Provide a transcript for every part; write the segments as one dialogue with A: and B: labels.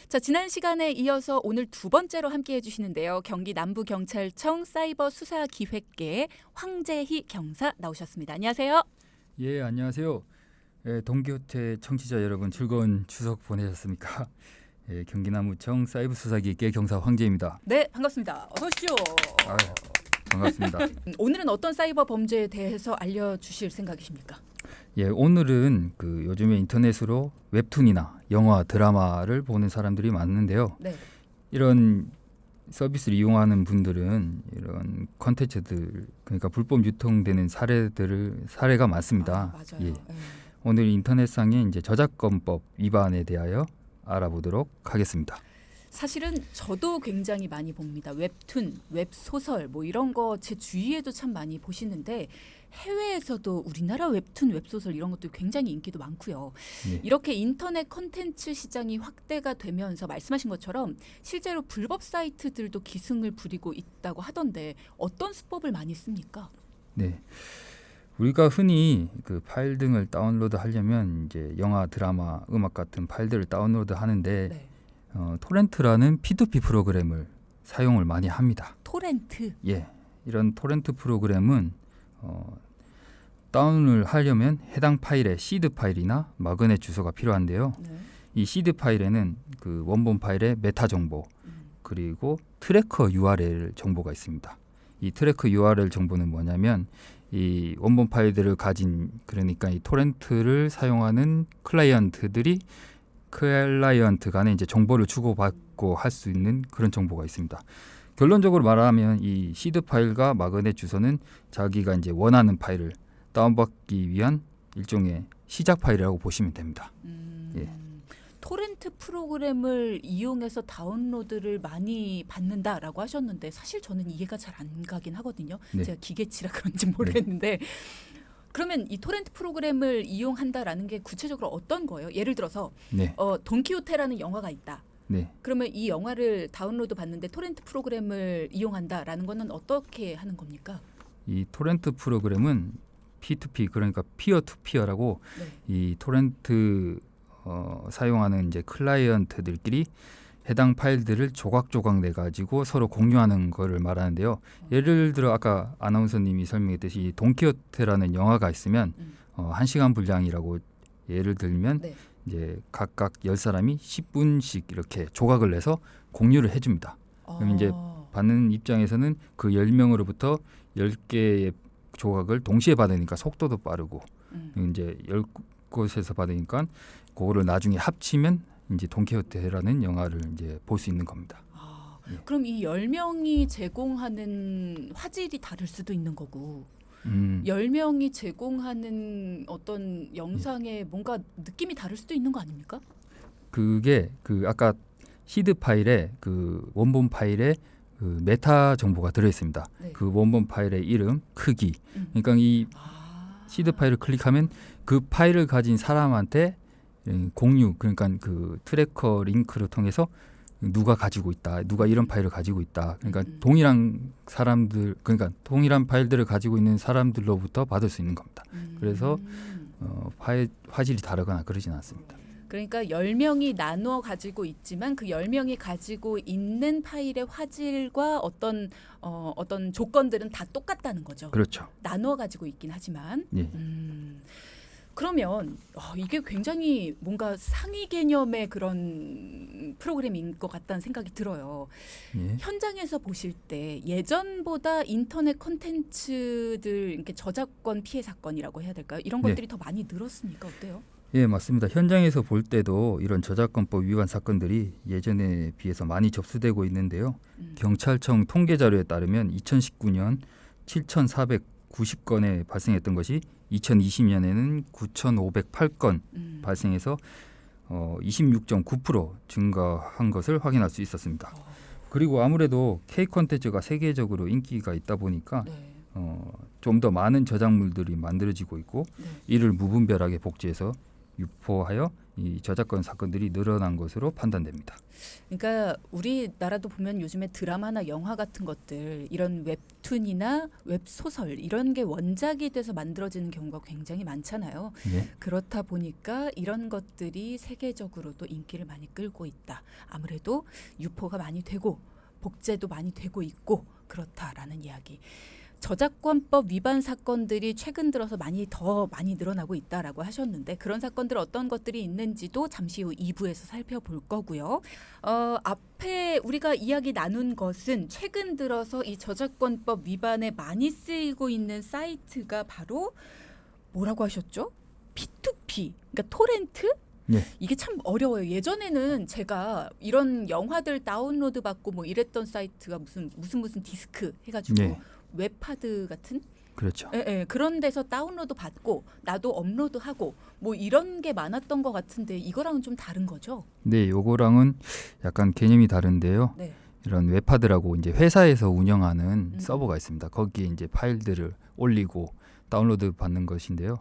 A: 자, 지난 시간에 이어서 오늘 두 번째로 함께해 주시는데요. 경기 남부경찰청 사이버수사기획계의 황재희 경사 나오셨습니다. 안녕하세요.
B: 예, 안녕하세요. 동기호태 청취자 여러분 즐거운 추석 보내셨습니까? 경기남부청 사이버수사기획계 경사 황재입니다.
A: 네, 반갑습니다. 어서 오십시오.
B: 반갑습니다.
A: 오늘은 어떤 사이버 범죄에 대해서 알려주실 생각이십니까?
B: 예, 오늘은 요즘에 인터넷으로 웹툰이나 영화, 드라마를 보는 사람들이 많은데요.
A: 네.
B: 이런 서비스를 이용하는 분들은 이런 콘텐츠들, 그러니까 불법 유통되는 사례가 많습니다.
A: 맞아요.
B: 예.
A: 네.
B: 오늘 인터넷상의 이제 저작권법 위반에 대하여 알아보도록 하겠습니다.
A: 사실은 저도 굉장히 많이 봅니다. 웹툰, 웹소설 뭐 이런 거 제 주위에도 참 많이 보시는데 해외에서도 우리나라 웹툰, 웹소설 이런 것도 굉장히 인기도 많고요.
B: 네.
A: 이렇게 인터넷 콘텐츠 시장이 확대가 되면서 말씀하신 것처럼 실제로 불법 사이트들도 기승을 부리고 있다고 하던데 어떤 수법을 많이 씁니까?
B: 네. 우리가 흔히 그 파일 등을 다운로드 하려면 이제 영화, 드라마, 음악 같은 파일들을 다운로드 하는데
A: 네.
B: 토렌트라는 P2P 프로그램을 사용을 많이 합니다.
A: 토렌트.
B: 예. 이런 토렌트 프로그램은 다운을 하려면 해당 파일의 시드 파일이나 마그넷 주소가 필요한데요.
A: 네.
B: 이 시드 파일에는 그 원본 파일의 메타 정보 그리고 트래커 URL 정보가 있습니다. 이 트래커 URL 정보는 뭐냐면 이 원본 파일들을 가진, 그러니까 이 토렌트를 사용하는 클라이언트 간에 이제 정보를 주고받고 할 수 있는 그런 정보가 있습니다. 결론적으로 말하면 이 시드 파일과 마그넷 주소는 자기가 이제 원하는 파일을 다운받기 위한 일종의 시작 파일이라고 보시면 됩니다. 예.
A: 토렌트 프로그램을 이용해서 다운로드를 많이 받는다라고 하셨는데 사실 저는 이해가 잘 안 가긴 하거든요.
B: 네.
A: 제가 기계치라 그런지 모르겠는데 그러면 이 토렌트 프로그램을 이용한다라는 게 구체적으로 어떤 거예요? 예를 들어서
B: 네.
A: 돈키호테라는 영화가 있다.
B: 네.
A: 그러면 이 영화를 다운로드 받는데 토렌트 프로그램을 이용한다라는 거는 어떻게 하는 겁니까?
B: 이 토렌트 프로그램은 P2P, 그러니까 피어 투 피어라고
A: 네.
B: 이 토렌트 사용하는 이제 클라이언트들끼리 해당 파일들을 조각조각 내 가지고 서로 공유하는 거를 말하는데요. 예를 들어 아까 아나운서님이 설명했듯이 이 돈키호테라는 영화가 있으면 1시간 분량이라고 예를 들면
A: 네.
B: 이제 각각 10사람이 10분씩 이렇게 조각을 내서 공유를 해줍니다. 그럼 이제 받는 입장에서는 그 10명으로부터 10개의 조각을 동시에 받으니까 속도도 빠르고 이제 10곳에서 받으니까 그거를 나중에 합치면 이제 돈키호테라는 영화를 이제 볼 수 있는 겁니다. 예.
A: 그럼 이 10명이 제공하는 화질이 다를 수도 있는 거고 10명이 제공하는 어떤 영상의 뭔가 느낌이 다를 수도 있는 거 아닙니까?
B: 그게 아까 시드 파일에 그 원본 파일에 그 메타 정보가 들어 있습니다.
A: 네.
B: 그 원본 파일의 이름, 크기. 그러니까 이 시드 파일을 클릭하면 그 파일을 가진 사람한테 공유, 그러니까 그 트래커 링크를 통해서 누가 가지고 있다, 누가 이런 파일을 가지고 있다. 그러니까 동일한 사람들, 그러니까 동일한 파일들을 가지고 있는 사람들로부터 받을 수 있는 겁니다. 그래서 화질이 다르거나 그러진 않습니다.
A: 그러니까 10명이 나누어 가지고 있지만 그 10명이 가지고 있는 파일의 화질과 어떤 조건들은 다 똑같다는 거죠.
B: 그렇죠.
A: 나누어 가지고 있긴 하지만.
B: 예.
A: 그러면 이게 굉장히 뭔가 상위 개념의 그런 프로그램인 것 같다는 생각이 들어요.
B: 예.
A: 현장에서 보실 때 예전보다 인터넷 콘텐츠들 이렇게 저작권 피해 사건이라고 해야 될까요? 이런
B: 네.
A: 것들이 더 많이 늘었으니까 어때요?
B: 예, 맞습니다. 현장에서 볼 때도 이런 저작권법 위반 사건들이 예전에 비해서 많이 접수되고 있는데요. 경찰청 통계 자료에 따르면 2019년 7,490건에 발생했던 것이 2020년에는 9,508건 발생해서 26.9% 증가한 것을 확인할 수 있었습니다. 그리고 아무래도 K 콘텐츠가 세계적으로 인기가 있다 보니까
A: 네.
B: 좀 더 많은 저작물들이 만들어지고 있고
A: 네.
B: 이를 무분별하게 복제해서 유포하여 이 저작권 사건들이 늘어난 것으로 판단됩니다.
A: 그러니까 우리나라도 보면 요즘에 드라마나 영화 같은 것들 이런 웹툰이나 웹소설 이런 게 원작이 돼서 만들어지는 경우가 굉장히 많잖아요.
B: 예.
A: 그렇다 보니까 이런 것들이 세계적으로도 인기를 많이 끌고 있다. 아무래도 유포가 많이 되고 복제도 많이 되고 있고 그렇다라는 이야기. 저작권법 위반 사건들이 최근 들어서 더 많이 늘어나고 있다라고 하셨는데 그런 사건들 어떤 것들이 있는지도 잠시 후 2부에서 살펴볼 거고요. 앞에 우리가 이야기 나눈 것은 최근 들어서 이 저작권법 위반에 많이 쓰이고 있는 사이트가 바로 뭐라고 하셨죠? P2P, 그러니까 토렌트?
B: 예.
A: 이게 참 어려워요. 예전에는 제가 이런 영화들 다운로드 받고 뭐 이랬던 사이트가 무슨 디스크 해가지고
B: 예.
A: 웹하드 같은
B: 그렇죠.
A: 그런 데서 다운로드 받고 나도 업로드하고 뭐 이런 게 많았던 것 같은데 이거랑은 좀 다른 거죠?
B: 네, 요거랑은 약간 개념이 다른데요.
A: 네.
B: 이런 웹하드라고 이제 회사에서 운영하는 서버가 있습니다. 거기에 이제 파일들을 올리고 다운로드 받는 것인데요.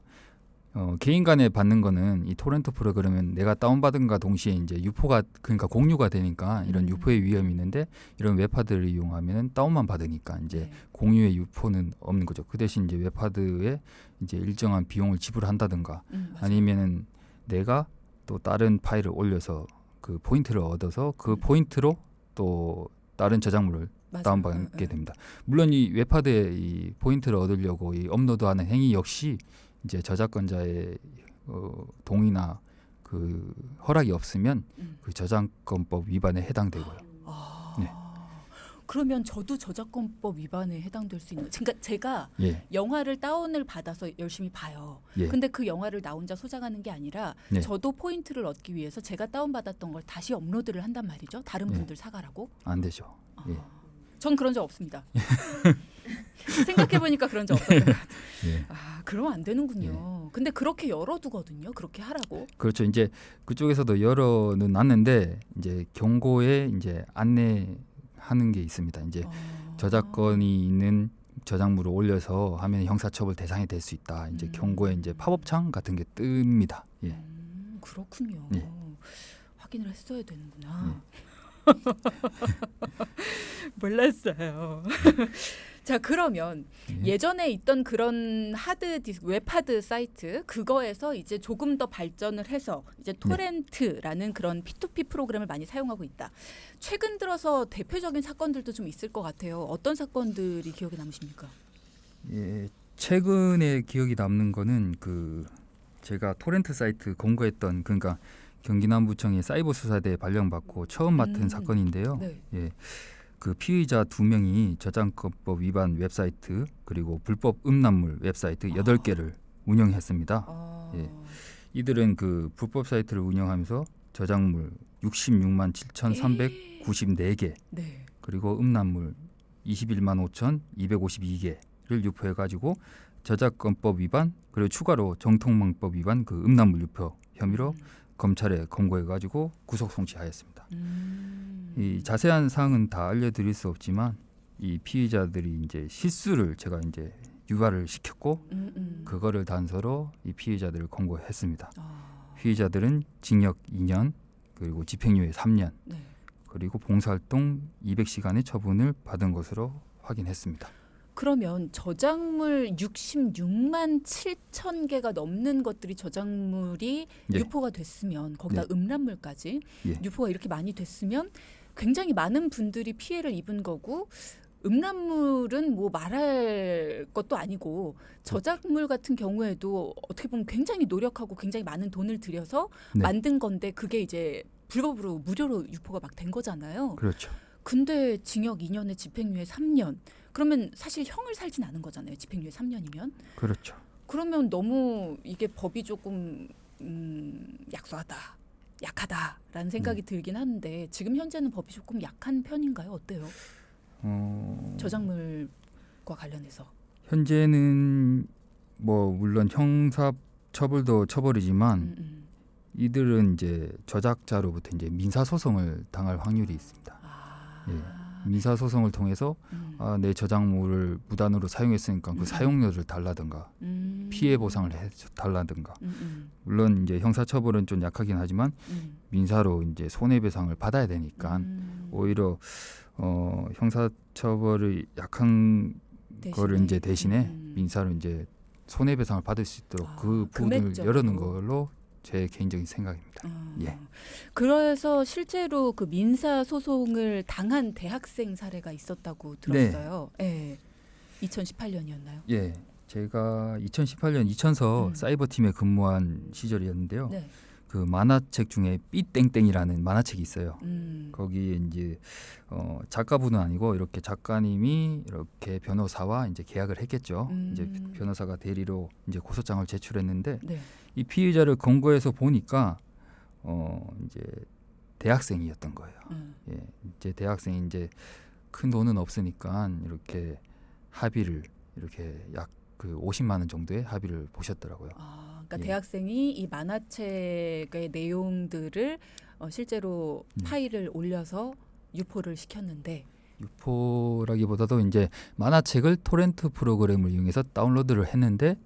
B: 개인 간에 받는 거는 이 토렌트 프로그램은 내가 다운받은과 동시에 이제 유포가 그러니까 공유가 되니까 이런 유포의 위험이 있는데 이런 웹하드를 이용하면 다운만 받으니까 이제
A: 네.
B: 공유의 유포는 없는 거죠. 그 대신 이제 웹하드에 이제 일정한 비용을 지불한다든가
A: 맞아요.
B: 아니면은 내가 또 다른 파일을 올려서 그 포인트를 얻어서 그 포인트로 또 다른 저작물을
A: 맞아요.
B: 다운받게 됩니다. 물론 이 웹하드에 이 포인트를 얻으려고 이 업로드하는 행위 역시 이제 저작권자의 동의나 그 허락이 없으면 그 저작권법 위반에 해당되고요. 네.
A: 그러면 저도 저작권법 위반에 해당될 수 있는. 그러니까 제가
B: 예.
A: 영화를 다운을 받아서 열심히 봐요.
B: 예.
A: 근데 그 영화를 나 혼자 소장하는 게 아니라
B: 네.
A: 저도 포인트를 얻기 위해서 제가 다운받았던 걸 다시 업로드를 한단 말이죠. 다른
B: 예.
A: 분들 사가라고.
B: 안 되죠. 예.
A: 전 그런 적 없습니다. 생각해보니까 그런 적 없었던 것 같아요.
B: 예.
A: 그러면 안 되는군요. 근데 그렇게 열어두거든요. 그렇게 하라고.
B: 그렇죠. 이제 그쪽에서도 열어는 놨는데 이제 경고에 이제 안내하는 게 있습니다. 이제 저작권이 있는 저작물을 올려서 하면 형사처벌 대상이 될 수 있다. 이제 경고에 이제 팝업창 같은 게 뜹니다. 예.
A: 그렇군요.
B: 예.
A: 확인을 했어야 되는구나.
B: 예.
A: 몰랐어요. 자, 그러면 예전에 있던 그런 웹하드 사이트 그거에서 이제 조금 더 발전을 해서 이제 토렌트라는 그런 P2P 프로그램을 많이 사용하고 있다. 최근 들어서 대표적인 사건들도 좀 있을 것 같아요. 어떤 사건들이 기억에 남으십니까?
B: 예. 최근에 기억이 남는 거는 그 제가 토렌트 사이트 검거했던 그러니까 경기남부청의 사이버 수사대에 발령받고 처음 맡은 사건인데요.
A: 네.
B: 예. 그 피의자 2명이 저작권법 위반 웹사이트 그리고 불법 음란물 웹사이트 8개를 운영했습니다. 예. 이들은 그 불법 사이트를 운영하면서 저작물 66만 7,394개
A: 네.
B: 그리고 음란물 21만 5,252개를 유포해가지고 저작권법 위반 그리고 추가로 정통망법 위반 그 음란물 유포 혐의로 검찰에 검거해가지고 구속 송치하였습니다. 이 자세한 사항은 다 알려드릴 수 없지만 이 피의자들이 이제 실수를 제가 이제 유발을 시켰고 그거를 단서로 이 피의자들을 검거했습니다. 피의자들은 징역 2년 그리고 집행유예 3년
A: 네.
B: 그리고 봉사활동 200시간의 처분을 받은 것으로 확인했습니다.
A: 그러면 저작물 66만 7천 개가 넘는 것들이 저작물이
B: 예.
A: 유포가 됐으면 거기다
B: 네.
A: 음란물까지
B: 예.
A: 유포가 이렇게 많이 됐으면 굉장히 많은 분들이 피해를 입은 거고 음란물은 뭐 말할 것도 아니고 저작물 같은 경우에도 어떻게 보면 굉장히 노력하고 굉장히 많은 돈을 들여서
B: 네.
A: 만든 건데 그게 이제 불법으로 무료로 유포가 막 된 거잖아요.
B: 그렇죠.
A: 근데 징역 2년에 집행유예 3년. 그러면 사실 형을 살진 않은 거잖아요. 집행유예 3년이면.
B: 그렇죠.
A: 그러면 너무 이게 법이 조금 약하다라는 생각이 들긴 하는데 지금 현재는 법이 조금 약한 편인가요? 어때요? 저작물과 관련해서.
B: 현재는 뭐 물론 형사 처벌도 처벌이지만 이들은 이제 저작자로부터 이제 민사 소송을 당할 확률이 있습니다. 예. 민사 소송을 통해서 내 저작물을 무단으로 사용했으니까 그
A: 음.
B: 사용료를 달라든가 피해 보상을 해 달라든가. 물론 이제 형사처벌은 좀 약하긴 하지만 민사로 이제 손해배상을 받아야 되니까 오히려 형사처벌이 약한 거를 이제 대신에 민사로 이제 손해배상을 받을 수 있도록 그 부분을
A: 금액적으로.
B: 열어놓은 걸로 제 개인적인 생각입니다. 예.
A: 그래서 실제로 그 민사 소송을 당한 대학생 사례가 있었다고 들었어요. 네. 2018년이었나요?
B: 예. 제가 2018년 이천서 사이버팀에 근무한 시절이었는데요.
A: 네.
B: 그 만화책 중에 삐땡땡이라는 만화책이 있어요. 거기에 이제 작가분은 아니고 이렇게 작가님이 이렇게 변호사와 이제 계약을 했겠죠. 이제 변호사가 대리로 이제 고소장을 제출했는데
A: 네.
B: 이 피의자를 검거해서 보니까 이제 대학생이었던 거예요. 예, 이제 대학생이 이제 큰 돈은 없으니까 이렇게 합의를 이렇게 약 그 50만 원 정도의 합의를 보셨더라고요.
A: 그러니까
B: 예.
A: 대학생이 이 만화책의 내용들을 실제로 파일을 올려서 유포를 시켰는데
B: 유포라기보다도 이제 만화책을 토렌트 프로그램을 이용해서 다운로드를 했는데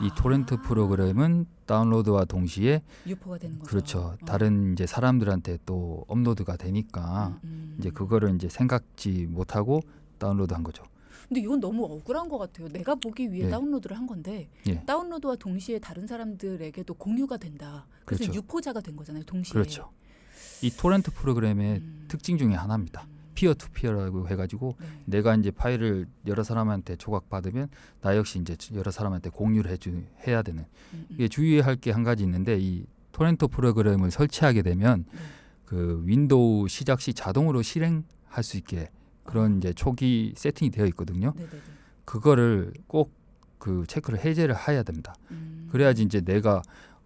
B: 이 토렌트 프로그램은 다운로드와 동시에
A: 유포가 되는 거죠.
B: 그렇죠. 다른 이제 사람들한테 또 업로드가 되니까 이제 그거를 이제 생각지 못하고 다운로드한 거죠.
A: 근데 이건 너무 억울한 것 같아요. 내가 보기 위해
B: 예.
A: 다운로드를 한 건데
B: 예.
A: 다운로드와 동시에 다른 사람들에게도 공유가 된다. 그래서
B: 그렇죠.
A: 유포자가 된 거잖아요. 동시에.
B: 그렇죠. 이 토렌트 프로그램의 특징 중에 하나입니다. 피어 투 피어라고 해가지고
A: 네.
B: 내가 이제 파일을 여러 사람한테 조각 받으면 나 역시 이제 여러 사람한테 공유를 해야 되는. 이게 주의해야 할 게 한 가지 있는데 이 토렌트 프로그램을 설치하게 되면 그 윈도우 시작 시 자동으로 실행할 수 있게 그런 이제 초기 세팅이 되어 있거든요.
A: 네네네.
B: 그거를 꼭 그 체크를 해제를 해야 됩니다. 그래야지 이제 내가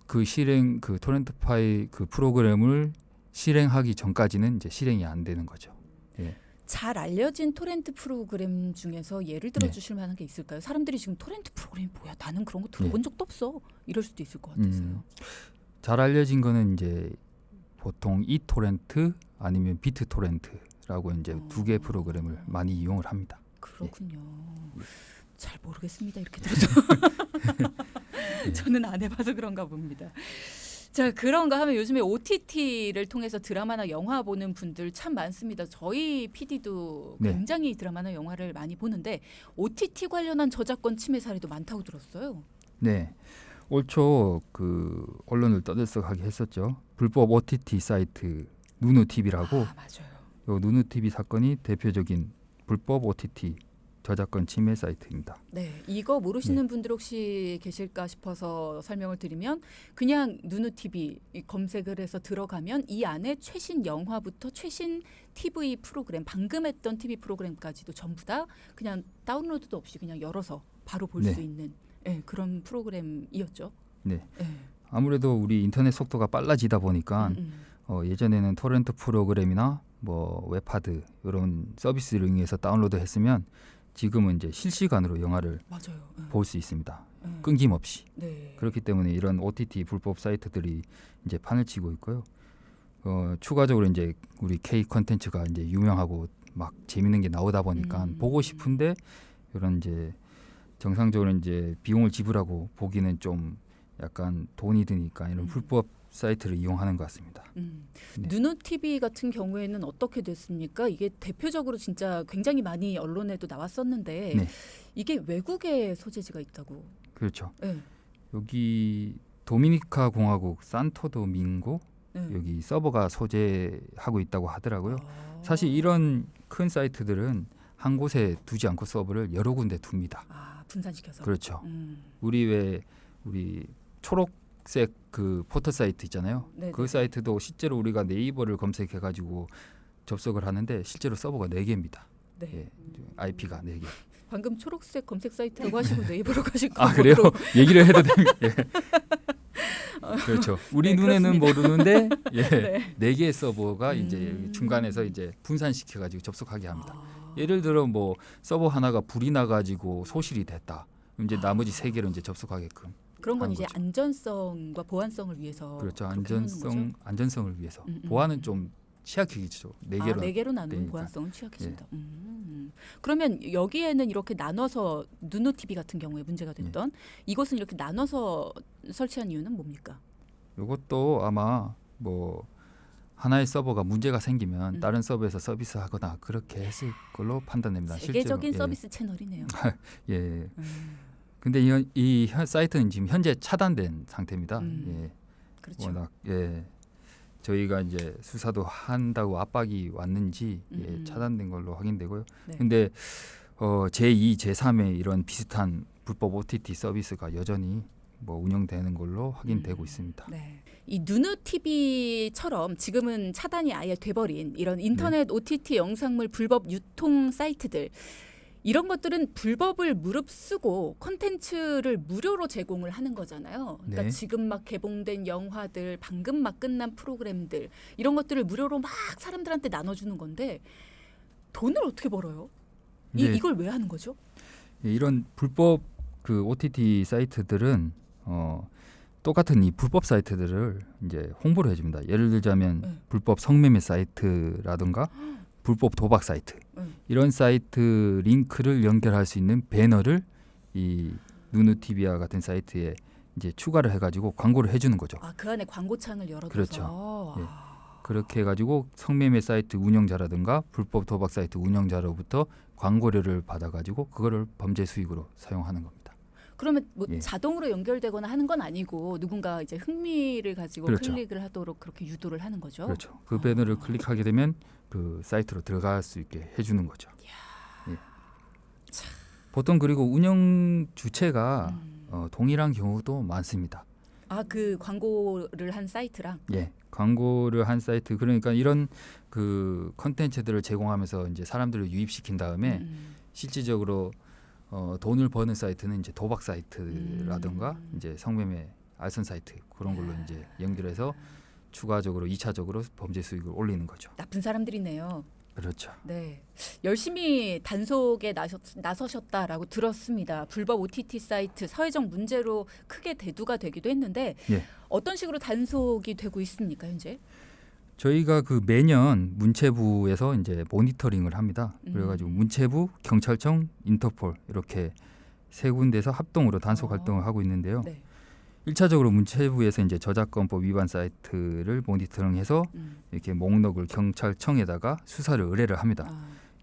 B: 그 실행 그 토렌트 파일 그 프로그램을 실행하기 전까지는 이제 실행이 안 되는 거죠. 예.
A: 잘 알려진 토렌트 프로그램 중에서 예를 들어
B: 네.
A: 주실 만한 게 있을까요? 사람들이 지금 토렌트 프로그램이 뭐야? 나는 그런 거 들어본 적도 없어. 이럴 수도 있을 것 같아서요.
B: 잘 알려진 거는 이제 보통 이토렌트 아니면 비트토렌트라고 이제 두 개 프로그램을 많이 이용을 합니다.
A: 그렇군요.
B: 예.
A: 잘 모르겠습니다. 이렇게 들어서 저는 안 해봐서 그런가 봅니다. 자, 그런가 하면 요즘에 OTT를 통해서 드라마나 영화 보는 분들 참 많습니다. 저희 PD도
B: 네.
A: 굉장히 드라마나 영화를 많이 보는데 OTT 관련한 저작권 침해 사례도 많다고 들었어요.
B: 네. 올 초 그 언론을 떠들썩하게 했었죠. 불법 OTT 사이트 누누TV라고.
A: 맞아요.
B: 요 누누TV 사건이 대표적인 불법 OTT 저작권 침해 사이트입니다.
A: 네, 이거 모르시는 분들 혹시 계실까 싶어서 설명을 드리면 그냥 누누TV 검색을 해서 들어가면 이 안에 최신 영화부터 최신 TV 프로그램, 방금 했던 TV 프로그램까지도 전부 다 그냥 다운로드도 없이 그냥 열어서 바로 볼
B: 네.
A: 수 있는 그런 프로그램이었죠.
B: 네.
A: 네.
B: 아무래도 우리 인터넷 속도가 빨라지다 보니까 예전에는 토렌트 프로그램이나 뭐 웹하드 이런 서비스를 이용해서 다운로드 했으면 지금은 이제 실시간으로 영화를
A: 맞아요.
B: 볼 수 있습니다. 끊김없이.
A: 네.
B: 그렇기 때문에 이런 OTT 불법 사이트들이 이제 판을 치고 있고요. 추가적으로 이제 우리 K 컨텐츠가 이제 유명하고 막 재밌는 게 나오다 보니까 보고 싶은데 이런 이제 정상적으로 이제 비용을 지불하고 보기는 좀 약간 돈이 드니까 이런 불법 사이트를 이용하는 것 같습니다. 네.
A: 누누TV 같은 경우에는 어떻게 됐습니까? 이게 대표적으로 진짜 굉장히 많이 언론에도 나왔었는데
B: 네.
A: 이게 외국에 소재지가 있다고.
B: 그렇죠.
A: 네.
B: 여기 도미니카 공화국 산토도밍고
A: 네.
B: 여기 서버가 소재하고 있다고 하더라고요. 사실 이런 큰 사이트들은 한 곳에 두지 않고 서버를 여러 군데 둡니다.
A: 분산시켜서.
B: 그렇죠. 우리 초록색 그 포털 사이트 있잖아요.
A: 네네.
B: 그 사이트도 실제로 우리가 네이버를 검색해가지고 접속을 하는데 실제로 서버가 4개입니다.
A: 네.
B: 예, IP가 4개.
A: 방금 초록색 검색 사이트라고 하시고 네이버로 가실 거.
B: 아 그래요? 얘기를 해도 됩니다. 예. 그렇죠. 우리
A: 네,
B: 눈에는
A: 그렇습니다.
B: 모르는데
A: 네.
B: 4개의 서버가 이제 중간에서 이제 분산시켜가지고 접속하게 합니다. 예를 들어 뭐 서버 하나가 불이 나가지고 소실이 됐다. 이제 나머지 3개로 이제 접속하게끔.
A: 그런 건
B: 하는
A: 이제
B: 거죠.
A: 안전성과 보안성을 위해서.
B: 그렇죠.
A: 그렇게 하는 거죠?
B: 안전성을 위해서. 보안은 좀 취약해지죠. 네
A: 아,
B: 개로.
A: 네 개로 나누면
B: 되니까.
A: 보안성은 취약해진다. 그러면 여기에는 이렇게 나눠서 누누 TV 같은 경우에 문제가 됐던 이것은 이렇게 나눠서 설치한 이유는 뭡니까?
B: 이것도 아마 뭐 하나의 서버가 문제가 생기면 다른 서버에서 서비스하거나 그렇게 했을 걸로 판단됩니다.
A: 세계적인
B: 실제로.
A: 서비스 채널이네요.
B: 예. 근데 이 사이트는 지금 현재 차단된 상태입니다. 예.
A: 그렇죠.
B: 워낙 저희가 이제 수사도 한다고 압박이 왔는지 차단된 걸로 확인되고요.
A: 네.
B: 근데 제2, 제3의 이런 비슷한 불법 OTT 서비스가 여전히 뭐 운영되는 걸로 확인되고 있습니다.
A: 네. 이 누누 TV처럼 지금은 차단이 아예 돼버린 이런 인터넷 OTT 영상물 불법 유통 사이트들 이런 것들은 불법을 무릅쓰고 콘텐츠를 무료로 제공을 하는 거잖아요. 그러니까
B: 네.
A: 지금 막 개봉된 영화들, 방금 막 끝난 프로그램들 이런 것들을 무료로 막 사람들한테 나눠주는 건데 돈을 어떻게 벌어요?
B: 네.
A: 이걸 왜 하는 거죠?
B: 예, 이런 불법 그 OTT 사이트들은 똑같은 이 불법 사이트들을 이제 홍보를 해줍니다. 예를 들자면 불법 성매매 사이트라든가 불법 도박 사이트 이런 사이트 링크를 연결할 수 있는 배너를 이 누누TV와 같은 사이트에 이제 추가를 해가지고 광고를 해주는 거죠.
A: 아, 그 안에 광고창을 열어둬서.
B: 그렇죠. 예. 그렇게 해가지고 성매매 사이트 운영자라든가 불법 도박 사이트 운영자로부터 광고료를 받아가지고 그거를 범죄 수익으로 사용하는 겁니다.
A: 그러면 뭐 자동으로 연결되거나 하는 건 아니고 누군가 이제 흥미를 가지고
B: 그렇죠.
A: 클릭을 하도록 그렇게 유도를 하는 거죠.
B: 그렇죠. 그 배너를 클릭하게 되면 그 사이트로 들어갈 수 있게 해주는 거죠. 예. 보통 그리고 운영 주체가 동일한 경우도 많습니다.
A: 아, 그 광고를 한 사이트랑.
B: 예, 광고를 한 사이트 그러니까 이런 그 컨텐츠들을 제공하면서 이제 사람들을 유입시킨 다음에 실질적으로 돈을 버는 사이트는 이제 도박 사이트라든가 이제 성매매 알선 사이트 그런 걸로 이제 연결해서 추가적으로 2차적으로 범죄 수익을 올리는 거죠.
A: 나쁜 사람들이네요.
B: 그렇죠.
A: 네, 열심히 단속에 나서셨다라고 들었습니다. 불법 OTT 사이트 사회적 문제로 크게 대두가 되기도 했는데 어떤 식으로 단속이 되고 있습니까 현재?
B: 저희가 그 매년 문체부에서 이제 모니터링을 합니다. 그래가지고 문체부, 경찰청, 인터폴 이렇게 세 군데서 합동으로 단속 활동을 하고 있는데요.
A: 네.
B: 1차적으로 문체부에서 이제 저작권법 위반 사이트를 모니터링해서 이렇게 목록을 경찰청에다가 수사를 의뢰를 합니다.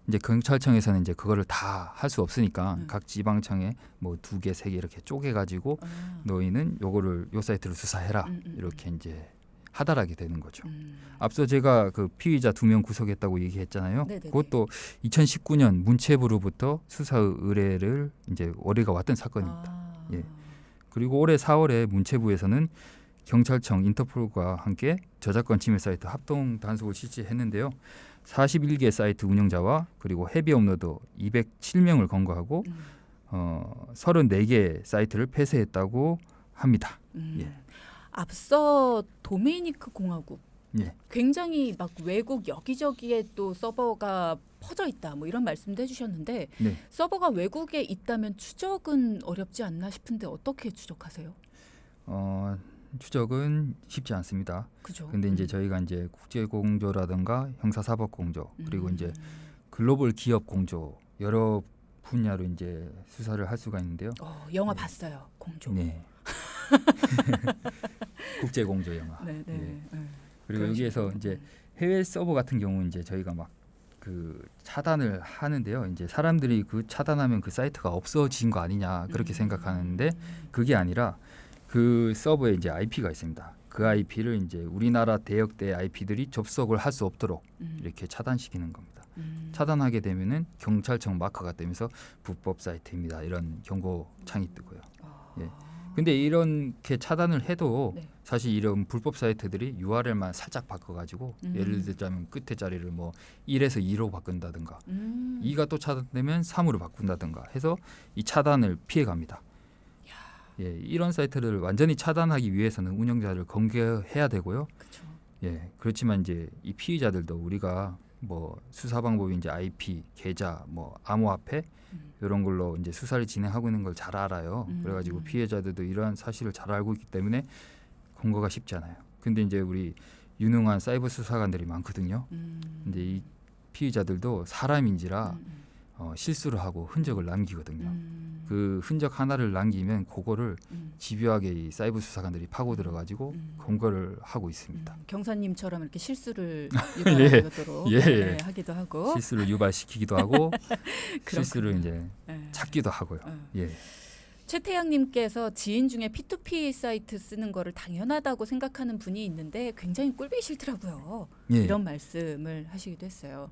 B: 이제 경찰청에서는 이제 그거를 다 할 수 없으니까 각 지방청에 뭐 2개, 3개 이렇게 쪼개가지고 너희는 요거를 요 사이트를 수사해라 이렇게 이제 하달하게 되는 거죠. 앞서 제가 그 피의자 2명 구속했다고 얘기했잖아요.
A: 네네네.
B: 그것도 2019년 문체부로부터 수사 의뢰를 이제 월요가 왔던 사건입니다. 예. 그리고 올해 4월에 문체부에서는 경찰청, 인터폴과 함께 저작권 침해 사이트 합동 단속을 실시했는데요. 41개 사이트 운영자와 그리고 헤비 업로더 207명을 검거하고 34개 사이트를 폐쇄했다고 합니다. 예.
A: 앞서 도미니크 공화국
B: 예.
A: 굉장히 막 외국 여기저기에 또 서버가 퍼져 있다 뭐 이런 말씀도 해주셨는데
B: 네.
A: 서버가 외국에 있다면 추적은 어렵지 않나 싶은데 어떻게 추적하세요?
B: 추적은 쉽지 않습니다.
A: 그죠.
B: 근데 이제 저희가 이제 국제 공조라든가 형사사법 공조 그리고 이제 글로벌 기업 공조 여러 분야로 이제 수사를 할 수가 있는데요.
A: 영화 봤어요. 공조.
B: 네. 국제 공조 영화.
A: 네.
B: 그리고 여기에서 이제 해외 서버 같은 경우 이제 저희가 막 그 차단을 하는데요. 이제 사람들이 그 차단하면 그 사이트가 없어진 거 아니냐 그렇게 생각하는데 그게 아니라 그 서버에 이제 IP가 있습니다. 그 IP를 이제 우리나라 대역대 IP들이 접속을 할 수 없도록 이렇게 차단시키는 겁니다. 차단하게 되면은 경찰청 마크가 뜨면서 불법 사이트입니다. 이런 경고창이 뜨고요. 예. 근데 이렇게 차단을 해도 사실 이런 불법 사이트들이 URL만 살짝 바꿔가지고 예를 들자면 끝에 자리를 뭐 1에서 2로 바꾼다든가 2가 또 차단되면 3으로 바꾼다든가 해서 이 차단을 피해갑니다. 예, 이런 사이트를 완전히 차단하기 위해서는 운영자를 검거해야 되고요.
A: 그쵸.
B: 예, 그렇지만 이제 이 피의자들도 우리가 뭐 수사 방법이 이제 IP, 계좌, 뭐 암호화폐 이런 걸로 이제 수사를 진행하고 있는 걸 잘 알아요. 그래가지고 피해자들도 이러한 사실을 잘 알고 있기 때문에 검거가 쉽지 않아요. 근데 이제 우리 유능한 사이버 수사관들이 많거든요. 근데 이 피의자들도 사람인지라 실수를 하고 흔적을 남기거든요. 그 흔적 하나를 남기면 그거를 집요하게 이 사이버 수사관들이 파고 들어가지고 검거를 하고 있습니다.
A: 경사님처럼 이렇게 실수를
B: 예.
A: 유발하도록
B: 예.
A: 네, 하기도 하고
B: 실수를 유발시키기도 하고 실수를
A: 그렇군요.
B: 이제
A: 네.
B: 찾기도 하고요. 예.
A: 최태양님께서 지인 중에 P2P 사이트 쓰는 거를 당연하다고 생각하는 분이 있는데 굉장히 꼴보기 싫더라고요.
B: 예.
A: 이런 말씀을 하시기도 했어요.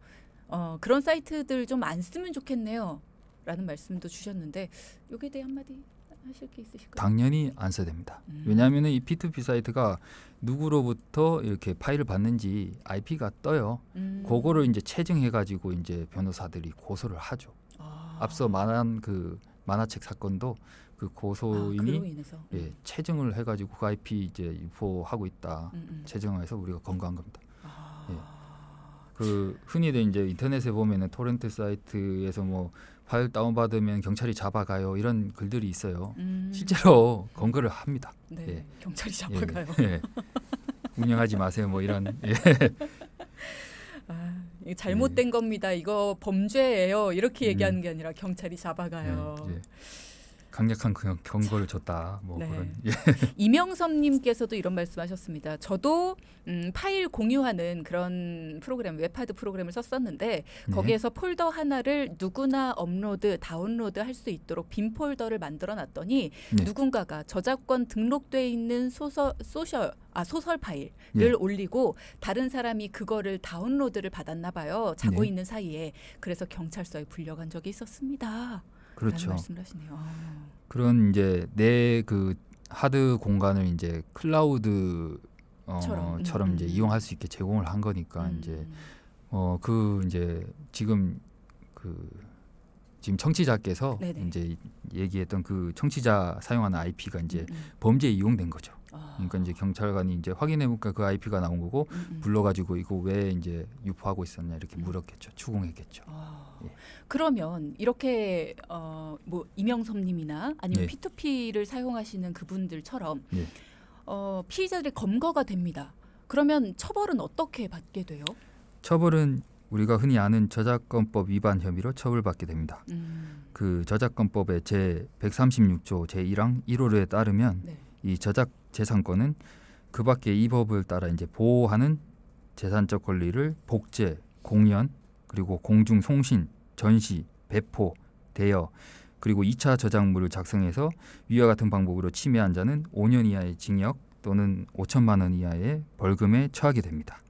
A: 그런 사이트들 좀 안 쓰면 좋겠네요. 라는 말씀도 주셨는데 여기에 대해 한마디 하실 게 있으실까요?
B: 당연히 안 써야 됩니다. 왜냐하면 이 P2P 사이트가 누구로부터 이렇게 파일을 받는지 IP가 떠요. 그거를 이제 채증해가지고 이제 변호사들이 고소를 하죠. 앞서 말한 그 만화책 사건도 그 고소인이
A: 그로 인해서
B: 예, 채증을 해가지고 그 IP 이제 유포하고 있다. 채증해서 우리가 검거한 겁니다. 예. 그 흔히들 이제 인터넷에 보면은 토렌트 사이트에서 뭐 파일 다운받으면 경찰이 잡아가요 이런 글들이 있어요. 실제로 검거를 합니다.
A: 네,
B: 예.
A: 경찰이 잡아가요.
B: 예. 운영하지 마세요 뭐 이런 예.
A: 이게 잘못된 겁니다. 이거 범죄예요. 이렇게 얘기하는 게 아니라 경찰이
B: 예,
A: 잡아가요.
B: 예. 강력한 경고를 줬다. 뭐
A: 네.
B: 그런 예.
A: 이명섭님께서도 이런 말씀하셨습니다. 저도 파일 공유하는 그런 프로그램, 웹하드 프로그램을 썼었는데 거기에서 폴더 하나를 누구나 업로드, 다운로드 할 수 있도록 빈 폴더를 만들어놨더니
B: 네.
A: 누군가가 저작권 등록돼 있는 소설 파일을
B: 네.
A: 올리고 다른 사람이 그거를 다운로드를 받았나 봐요. 자고
B: 네.
A: 있는 사이에. 그래서 경찰서에 불려간 적이 있었습니다.
B: 그렇죠.
A: 라는 말씀을 하시네요.
B: 그런 이제 내 그 하드 공간을 이제 클라우드 처럼 이제 이용할 수 있게 제공을 한 거니까 이제 그 이제 지금 청취자께서
A: 네네.
B: 이제 얘기했던 그 청취자 사용하는 IP가 이제 범죄에 이용된 거죠. 그러니까 이제 경찰관이 이제 확인해 보니까 그 IP가 나온 거고 불러가지고 이거 왜 이제 유포하고 있었냐 이렇게 물었겠죠. 추궁했겠죠. 예.
A: 그러면 이렇게 뭐 이명섭님이나 아니면
B: 예.
A: P2P를 사용하시는 그분들처럼
B: 예.
A: 피의자들이 검거가 됩니다. 그러면 처벌은 어떻게 받게 돼요?
B: 처벌은 우리가 흔히 아는 저작권법 위반 혐의로 처벌받게 됩니다. 그 저작권법의 제 136조 제1항 1호에 따르면
A: 네.
B: 이 저작 재산권은 그밖에 이 법을 따라 이제 보호하는 재산적 권리를 복제, 공연, 그리고 공중 송신, 전시, 배포, 대여, 그리고 2차 저작물을 작성해서 위와 같은 방법으로 침해한 자는 5년 이하의 징역 또는 5천만 원 이하의 벌금에 처하게 됩니다.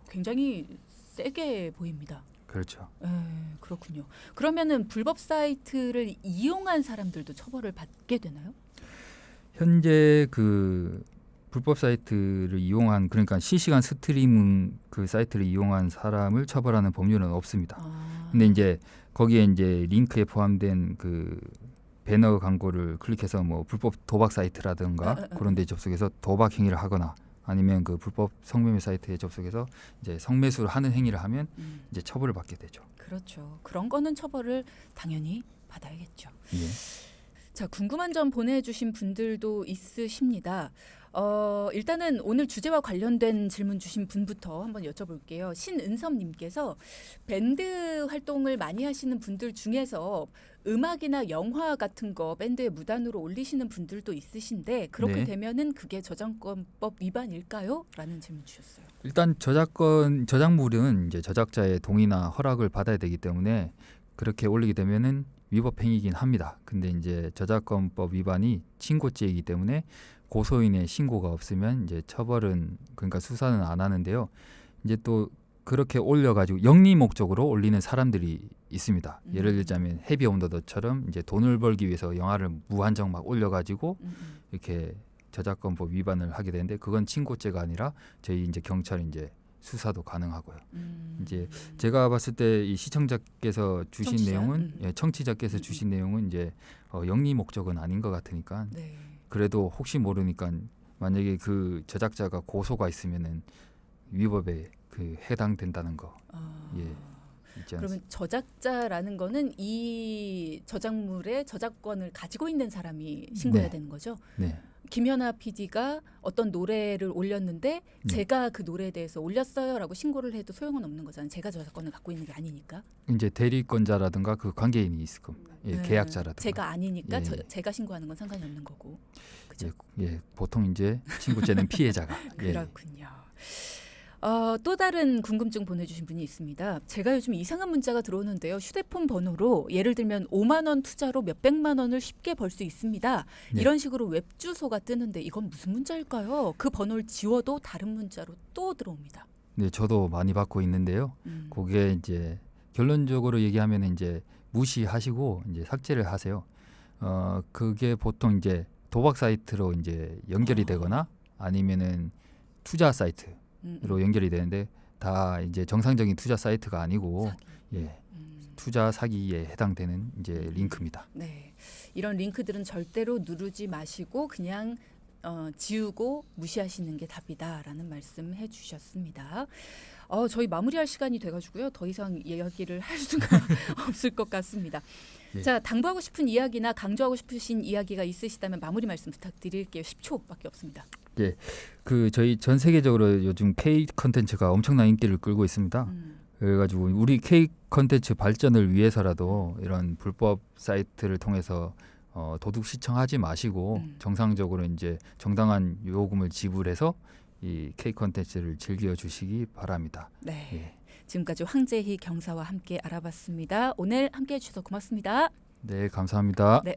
A: 굉장히 세게 보입니다.
B: 그렇죠.
A: 그렇군요. 그러면은 불법 사이트를 이용한 사람들도 처벌을 받게 되나요?
B: 현재 그 불법 사이트를 이용한 그러니까 실시간 스트리밍 그 사이트를 이용한 사람을 처벌하는 법률은 없습니다. 근데 이제 거기에 이제 링크에 포함된 그 배너 광고를 클릭해서 뭐 불법 도박 사이트라든가 그런 데 접속해서 도박 행위를 하거나 아니면 그 불법 성매매 사이트에 접속해서 이제 성매수를 하는 행위를 하면 이제 처벌을 받게 되죠.
A: 그렇죠. 그런 거는 처벌을 당연히 받아야겠죠.
B: 예.
A: 자, 궁금한 점 보내주신 분들도 있으십니다. 일단은 오늘 주제와 관련된 질문 주신 분부터 한번 여쭤볼게요. 신은섭님께서 밴드 활동을 많이 하시는 분들 중에서 음악이나 영화 같은 거 밴드에 무단으로 올리시는 분들도 있으신데 그렇게
B: 네.
A: 되면은 그게 저작권법 위반일까요? 라는 질문 주셨어요.
B: 일단 저작물은 이제 저작자의 동의나 허락을 받아야 되기 때문에 그렇게 올리게 되면은 위법 행위이긴 합니다. 근데 이제 저작권법 위반이 신고죄이기 때문에 고소인의 신고가 없으면 이제 처벌은 그러니까 수사는 안 하는데요. 이제 또 그렇게 올려가지고 영리 목적으로 올리는 사람들이 있습니다. 예를 들자면 헤비 온더더처럼 이제 돈을 벌기 위해서 영화를 무한정 막 올려가지고 이렇게 저작권법 위반을 하게 되는데 그건 신고죄가 아니라 저희 이제 경찰이 이제 수사도 가능하고요. 이제 제가 봤을 때 이 시청자께서 주신
A: 청취자?
B: 내용은 청취자께서 주신 내용은 이제 영리 목적은 아닌 것 같으니까
A: 네.
B: 그래도 혹시 모르니까 만약에 그 저작자가 고소가 있으면은 위법에 그 해당된다는 거. 예. 있지
A: 그러면
B: 않습니까?
A: 저작자라는 거는 이 저작물의 저작권을 가지고 있는 사람이 신고해야
B: 네.
A: 되는 거죠?
B: 네.
A: 김연아 PD가 어떤 노래를 올렸는데 제가 그 노래에 대해서 올렸어요라고 신고를 해도 소용은 없는 거잖아요. 제가 저작권을 갖고 있는 게 아니니까.
B: 이제 대리권자라든가 그 관계인이 있을 겁니다. 예, 계약자라든가.
A: 제가 아니니까
B: 예.
A: 제가 신고하는 건 상관이 없는 거고. 그죠?
B: 예, 보통 이제 친구죄는 피해자가. 예.
A: 그렇군요. 또 다른 궁금증 보내주신 분이 있습니다. 제가 요즘 이상한 문자가 들어오는데요. 휴대폰 번호로 예를 들면 5만 원 투자로 몇백만 원을 쉽게 벌 수 있습니다.
B: 네.
A: 이런 식으로 웹 주소가 뜨는데 이건 무슨 문자일까요? 그 번호를 지워도 다른 문자로 또 들어옵니다.
B: 네, 저도 많이 받고 있는데요. 그게 이제 결론적으로 얘기하면 이제 무시하시고 이제 삭제를 하세요. 그게 보통 이제 도박 사이트로 이제 연결이 되거나 아니면은 투자 사이트로 연결이 되는데 다 이제 정상적인 투자 사이트가 아니고
A: 사기.
B: 예, 투자 사기에 해당되는 이제 링크입니다.
A: 네, 이런 링크들은 절대로 누르지 마시고 그냥 지우고 무시하시는 게 답이다라는 말씀해 주셨습니다. 저희 마무리할 시간이 돼가지고요. 더 이상 이야기를 할 수가 없을 것 같습니다.
B: 네.
A: 자, 당부하고 싶은 이야기나 강조하고 싶으신 이야기가 있으시다면 마무리 말씀 부탁드릴게요. 10초밖에 없습니다.
B: 예, 그 저희 전 세계적으로 요즘 K 컨텐츠가 엄청난 인기를 끌고 있습니다. 그래가지고 우리 K 컨텐츠 발전을 위해서라도 이런 불법 사이트를 통해서 도둑 시청하지 마시고 정상적으로 이제 정당한 요금을 지불해서 이 K 컨텐츠를 즐겨 주시기 바랍니다.
A: 네,
B: 예.
A: 지금까지 황재희 경사와 함께 알아봤습니다. 오늘 함께해 주셔서 고맙습니다.
B: 네, 감사합니다.
A: 네.